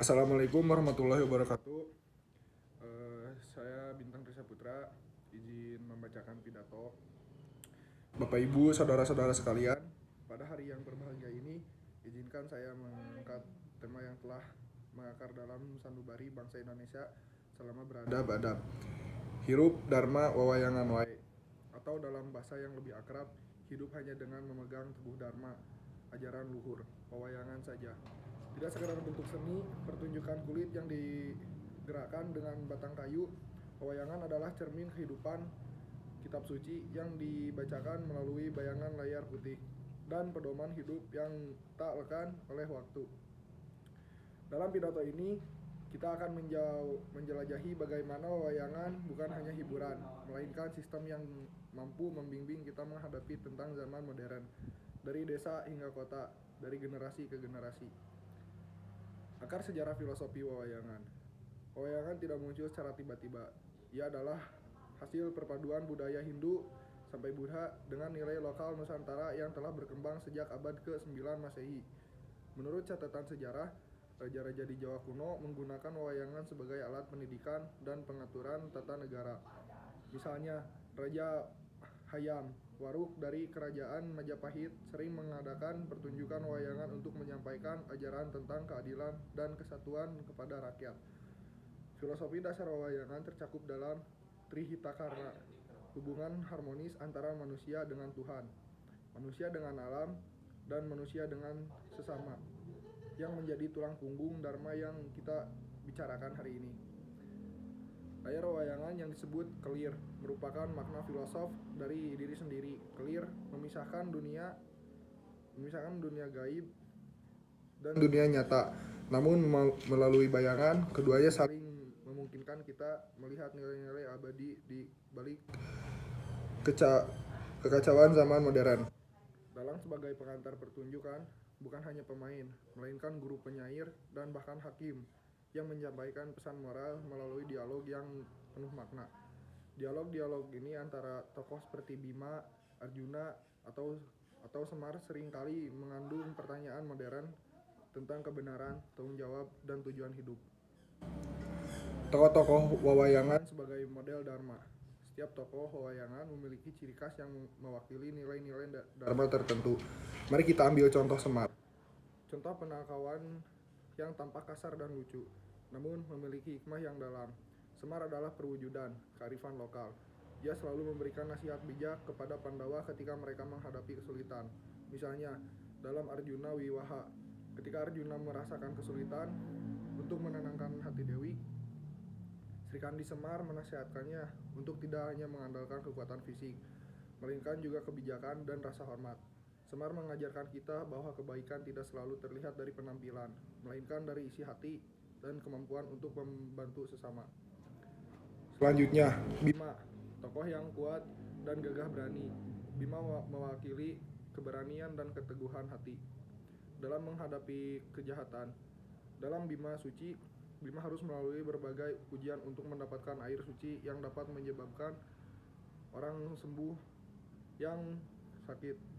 Assalamualaikum warahmatullahi wabarakatuh. Saya Bintang Risa Putra, izin membacakan pidato. Bapak Ibu, saudara-saudara sekalian, pada hari yang berbahagia ini, izinkan saya mengangkat tema yang telah mengakar dalam sanubari bangsa Indonesia selama beradab-adab. Hirup Dharma Wawayangan Wae, atau dalam bahasa yang lebih akrab, hidup hanya dengan memegang teguh Dharma, ajaran luhur, wawayangan saja. Tidak sekedar bentuk seni, pertunjukan kulit yang digerakkan dengan batang kayu, wayangan adalah cermin kehidupan kitab suci yang dibacakan melalui bayangan layar putih dan pedoman hidup yang tak lekang oleh waktu. Dalam pidato ini, kita akan menjelajahi bagaimana wayangan bukan hanya hiburan, melainkan sistem yang mampu membimbing kita menghadapi tentang zaman modern, dari desa hingga kota, dari generasi ke generasi. Akar sejarah filosofi wawayangan. Wawayangan tidak muncul secara tiba-tiba. Ia adalah hasil perpaduan budaya Hindu sampai Buddha dengan nilai lokal Nusantara yang telah berkembang sejak abad ke-9 Masehi. Menurut catatan sejarah, raja-raja di Jawa kuno menggunakan wayangan sebagai alat pendidikan dan pengaturan tata negara. Misalnya, Raja Hayam Waruk dari Kerajaan Majapahit sering mengadakan pertunjukan wayangan untuk menyampaikan ajaran tentang keadilan dan kesatuan kepada rakyat. Filosofi dasar wayangan tercakup dalam Trihitakarna, hubungan harmonis antara manusia dengan Tuhan, manusia dengan alam, dan manusia dengan sesama, yang menjadi tulang punggung Dharma yang kita bicarakan hari ini. Layar wayangan yang disebut kelir merupakan makna filosof dari diri sendiri. Kelir memisahkan dunia gaib dan dunia nyata. Namun melalui bayangan, keduanya saling memungkinkan kita melihat nilai-nilai abadi di balik kekacauan zaman modern. Dalang sebagai pengantar pertunjukan bukan hanya pemain, melainkan guru penyair dan bahkan hakim yang menyampaikan pesan moral melalui dialog yang penuh makna. Dialog-dialog ini antara tokoh seperti Bima, Arjuna, atau Semar seringkali mengandung pertanyaan modern tentang kebenaran, tanggung jawab, dan tujuan hidup. Tokoh-tokoh wawayangan sebagai model Dharma. Setiap tokoh wayangan memiliki ciri khas yang mewakili nilai-nilai Dharma tertentu. Mari kita ambil contoh Semar. Contoh penakawan yang tampak kasar dan lucu, namun memiliki hikmah yang dalam. Semar adalah perwujudan kearifan lokal. Dia selalu memberikan nasihat bijak kepada Pandawa ketika mereka menghadapi kesulitan. Misalnya, dalam Arjuna Wiwaha, ketika Arjuna merasakan kesulitan untuk menenangkan hati Dewi, Sri Kandi Semar menasihatkannya untuk tidak hanya mengandalkan kekuatan fisik, melainkan juga kebijakan dan rasa hormat. Semar mengajarkan kita bahwa kebaikan tidak selalu terlihat dari penampilan, melainkan dari isi hati dan kemampuan untuk membantu sesama. Selanjutnya, Bima, tokoh yang kuat dan gagah berani. Bima mewakili keberanian dan keteguhan hati dalam menghadapi kejahatan. Dalam Bima Suci, Bima harus melalui berbagai ujian untuk mendapatkan air suci yang dapat menyebabkan orang sembuh yang sakit.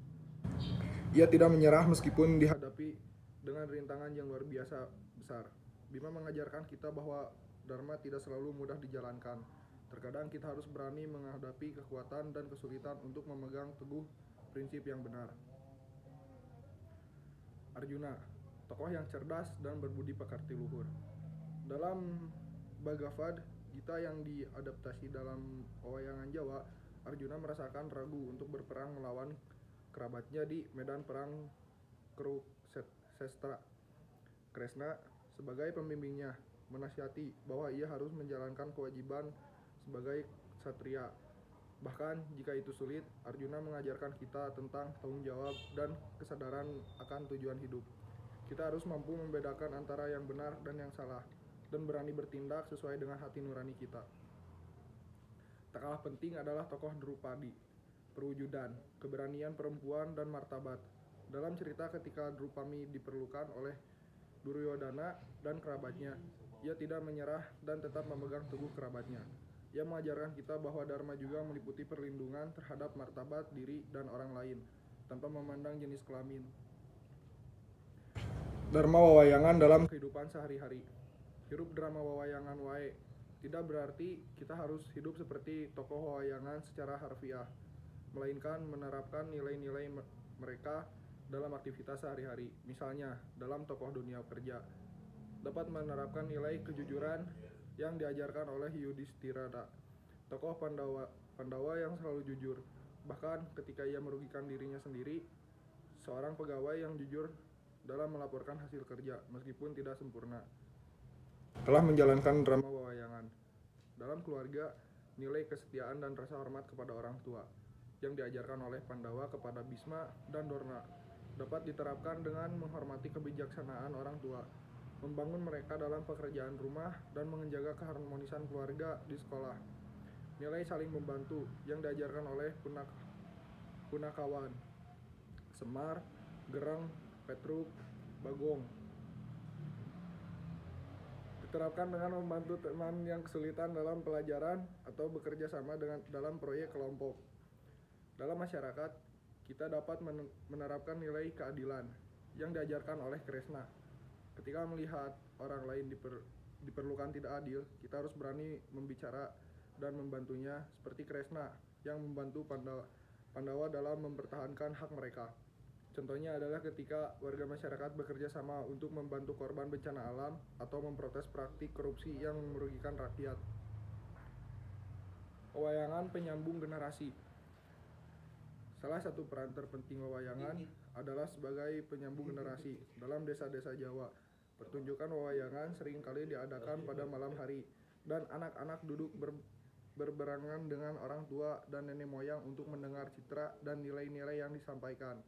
Ia tidak menyerah meskipun dihadapi dengan rintangan yang luar biasa besar. Bima mengajarkan kita bahwa Dharma tidak selalu mudah dijalankan. Terkadang kita harus berani menghadapi kekuatan dan kesulitan untuk memegang teguh prinsip yang benar. Arjuna, tokoh yang cerdas dan berbudi pekerti luhur. Dalam Bhagavad Gita yang diadaptasi dalam wayangan Jawa, Arjuna merasakan ragu untuk berperang melawan kerabatnya di medan perang Kurukshetra. Kresna sebagai pembimbingnya menasihati bahwa ia harus menjalankan kewajiban sebagai ksatria. Bahkan jika itu sulit, Arjuna mengajarkan kita tentang tanggung jawab dan kesadaran akan tujuan hidup. Kita harus mampu membedakan antara yang benar dan yang salah, dan berani bertindak sesuai dengan hati nurani kita. Tak kalah penting adalah tokoh Drupadi, perwujudan, keberanian perempuan dan martabat. Dalam cerita ketika Drupami diperlukan oleh Duryodhana dan kerabatnya, ia tidak menyerah dan tetap memegang teguh kerabatnya. Ia mengajarkan kita bahwa Dharma juga meliputi perlindungan terhadap martabat diri dan orang lain, tanpa memandang jenis kelamin. Dharma wawayangan dalam kehidupan sehari-hari. Hirup drama wawayangan wae. Tidak berarti kita harus hidup seperti tokoh wawayangan secara harfiah, melainkan menerapkan nilai-nilai mereka dalam aktivitas sehari-hari. Misalnya, dalam tokoh dunia kerja, dapat menerapkan nilai kejujuran yang diajarkan oleh Yudhishthira, tokoh Pandawa yang selalu jujur. Bahkan ketika ia merugikan dirinya sendiri, seorang pegawai yang jujur dalam melaporkan hasil kerja meskipun tidak sempurna, telah menjalankan drama wawayangan. Dalam keluarga, nilai kesetiaan dan rasa hormat kepada orang tua yang diajarkan oleh Pandawa kepada Bhisma dan Dorna dapat diterapkan dengan menghormati kebijaksanaan orang tua, membangun mereka dalam pekerjaan rumah, dan menjaga keharmonisan keluarga di sekolah. Nilai saling membantu yang diajarkan oleh Punakawan, Semar, Gereng, Petruk, Bagong diterapkan dengan membantu teman yang kesulitan dalam pelajaran atau bekerja sama dalam proyek kelompok. Dalam masyarakat, kita dapat menerapkan nilai keadilan yang diajarkan oleh Kresna. Ketika melihat orang lain diperlukan tidak adil, kita harus berani membicara dan membantunya seperti Kresna yang membantu Pandawa dalam mempertahankan hak mereka. Contohnya adalah ketika warga masyarakat bekerja sama untuk membantu korban bencana alam atau memprotes praktik korupsi yang merugikan rakyat. Wawayangan penyambung generasi. Salah satu peran terpenting wawayangan adalah sebagai penyambung generasi. Dalam desa-desa Jawa, pertunjukan wawayangan seringkali diadakan pada malam hari, dan anak-anak duduk berbarengan dengan orang tua dan nenek moyang untuk mendengar citra dan nilai-nilai yang disampaikan.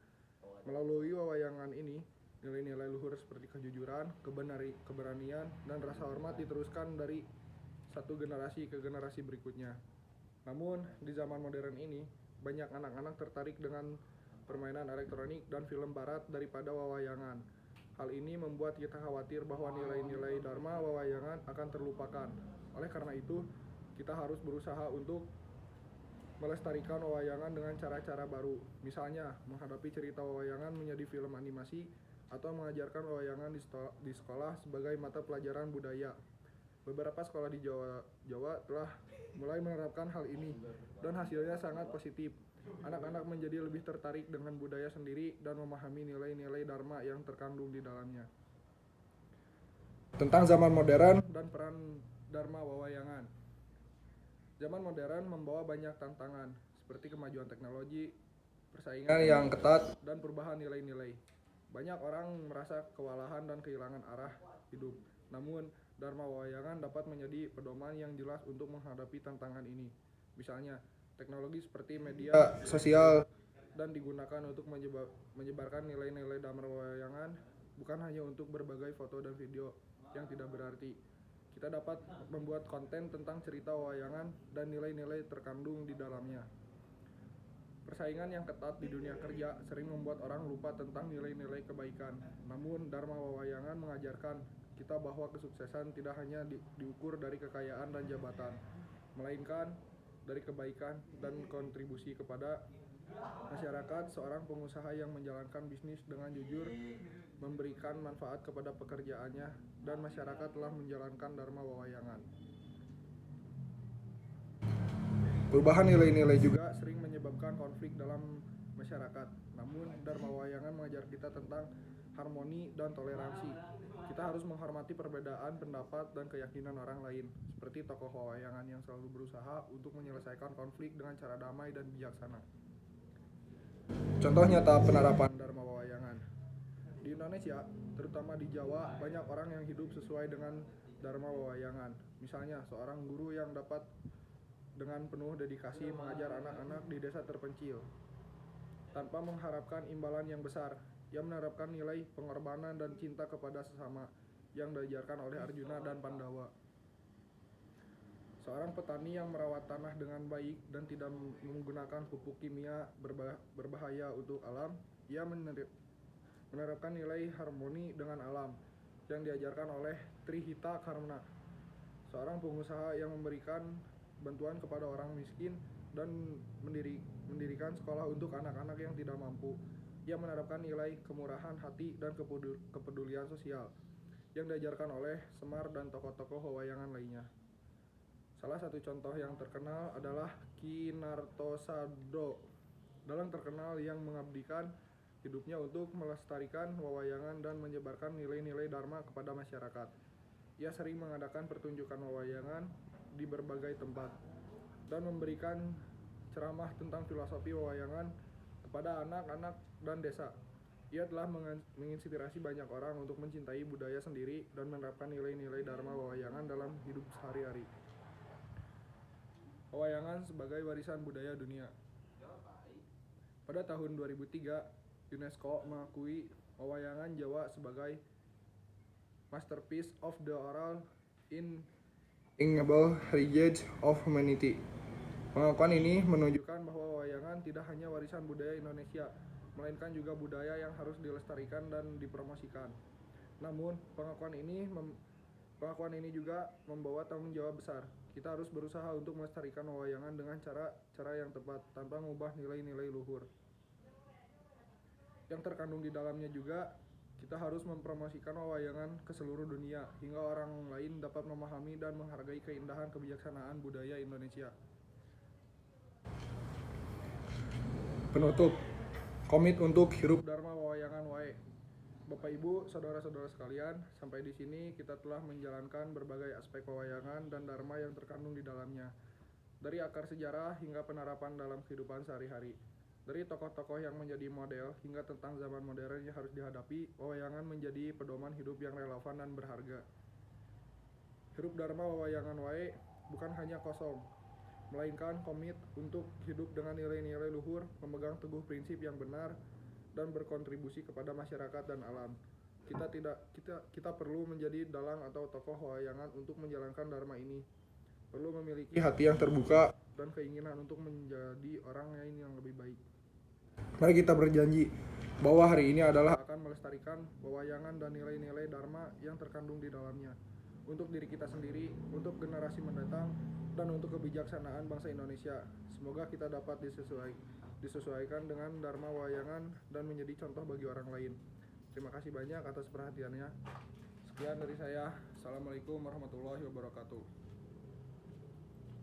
Melalui wawayangan ini, nilai-nilai luhur seperti kejujuran, keberanian, dan rasa hormat diteruskan dari satu generasi ke generasi berikutnya. Namun, di zaman modern ini, banyak anak-anak tertarik dengan permainan elektronik dan film barat daripada wawayangan. Hal ini membuat kita khawatir bahwa nilai-nilai dharma wawayangan akan terlupakan. Oleh karena itu, kita harus berusaha untuk melestarikan wawayangan dengan cara-cara baru. Misalnya, menghadapi cerita wawayangan menjadi film animasi atau mengajarkan wawayangan di sekolah sebagai mata pelajaran budaya. Beberapa sekolah di Jawa telah mulai menerapkan hal ini dan hasilnya sangat positif. Anak-anak menjadi lebih tertarik dengan budaya sendiri dan memahami nilai-nilai dharma yang terkandung di dalamnya. Tentang zaman modern dan peran dharma wawayangan. Zaman modern membawa banyak tantangan seperti kemajuan teknologi, persaingan yang ketat, dan perubahan nilai-nilai. Banyak orang merasa kewalahan dan kehilangan arah hidup. Namun, dharma wawayangan dapat menjadi pedoman yang jelas untuk menghadapi tantangan ini. Misalnya, teknologi seperti media sosial dan digunakan untuk menyebarkan nilai-nilai dharma wawayangan, bukan hanya untuk berbagai foto dan video yang tidak berarti. Kita dapat membuat konten tentang cerita wawayangan dan nilai-nilai terkandung di dalamnya. Persaingan yang ketat di dunia kerja sering membuat orang lupa tentang nilai-nilai kebaikan. Namun, dharma wawayangan mengajarkan kita bahwa kesuksesan tidak hanya diukur dari kekayaan dan jabatan, melainkan dari kebaikan dan kontribusi kepada masyarakat. Seorang pengusaha yang menjalankan bisnis dengan jujur, memberikan manfaat kepada pekerjaannya, dan masyarakat telah menjalankan dharma wawayangan. Perubahan nilai-nilai juga sering menyebabkan konflik dalam masyarakat. Namun, dharma wawayangan mengajar kita tentang harmoni dan toleransi. Kita harus menghormati perbedaan pendapat dan keyakinan orang lain, seperti tokoh wawayangan yang selalu berusaha untuk menyelesaikan konflik dengan cara damai dan bijaksana. Contoh nyata penerapan dharma wawayangan. Di Indonesia, terutama di Jawa, banyak orang yang hidup sesuai dengan dharma wawayangan. Misalnya, seorang guru yang dapat dengan penuh dedikasi mengajar anak-anak di desa terpencil tanpa mengharapkan imbalan yang besar. Ia menerapkan nilai pengorbanan dan cinta kepada sesama yang diajarkan oleh Arjuna dan Pandawa. Seorang petani yang merawat tanah dengan baik dan tidak menggunakan pupuk kimia berbahaya untuk alam, ia menerapkan nilai harmoni dengan alam yang diajarkan oleh Trihita Karna. Seorang pengusaha yang memberikan bantuan kepada orang miskin dan mendirikan sekolah untuk anak-anak yang tidak mampu. Ia menerapkan nilai kemurahan hati dan kepedulian sosial yang diajarkan oleh Semar dan tokoh-tokoh wewayangan lainnya. Salah satu contoh yang terkenal adalah Ki Nartosado, dalang terkenal yang mengabdikan hidupnya untuk melestarikan wewayangan dan menyebarkan nilai-nilai dharma kepada masyarakat. Ia sering mengadakan pertunjukan wewayangan di berbagai tempat dan memberikan ceramah tentang filosofi wewayangan kepada anak-anak dan desa. Ia telah menginspirasi banyak orang untuk mencintai budaya sendiri dan menerapkan nilai-nilai dharma wewayangan dalam hidup sehari-hari. Wewayangan sebagai warisan budaya dunia. Pada tahun 2003, UNESCO mengakui wewayangan Jawa sebagai Masterpiece of the Oral Inalienable Heritage of Humanity. Pengakuan ini menunjukkan bahwa wewayangan tidak hanya warisan budaya Indonesia, melainkan juga budaya yang harus dilestarikan dan dipromosikan. Namun, pengakuan ini juga membawa tanggung jawab besar. Kita harus berusaha untuk melestarikan wewayangan dengan cara yang tepat, tanpa mengubah nilai-nilai luhur yang terkandung di dalamnya. Juga kita harus mempromosikan wewayangan ke seluruh dunia, hingga orang lain dapat memahami dan menghargai keindahan kebijaksanaan budaya Indonesia. Penutup, komit untuk hirup dharma wewayangan wae. Bapak Ibu, saudara-saudara sekalian, sampai di sini kita telah menjalankan berbagai aspek wewayangan dan dharma yang terkandung di dalamnya. Dari akar sejarah hingga penerapan dalam kehidupan sehari-hari. Dari tokoh-tokoh yang menjadi model hingga tentang zaman modern yang harus dihadapi, wewayangan menjadi pedoman hidup yang relevan dan berharga. Hirup dharma wewayangan wae bukan hanya kosong, melainkan komit untuk hidup dengan nilai-nilai luhur, memegang teguh prinsip yang benar, dan berkontribusi kepada masyarakat dan alam. Kita perlu menjadi dalang atau tokoh wewayangan untuk menjalankan dharma ini. Perlu memiliki hati yang terbuka dan keinginan untuk menjadi orang lain yang lebih baik. Mari kita berjanji bahwa hari ini adalah akan melestarikan wewayangan dan nilai-nilai dharma yang terkandung di dalamnya, untuk diri kita sendiri, untuk generasi mendatang, dan untuk kebijaksanaan bangsa Indonesia. Semoga kita dapat disesuaikan dengan dharma wewayangan dan menjadi contoh bagi orang lain. Terima kasih banyak atas perhatiannya. Sekian dari saya. Assalamualaikum warahmatullahi wabarakatuh.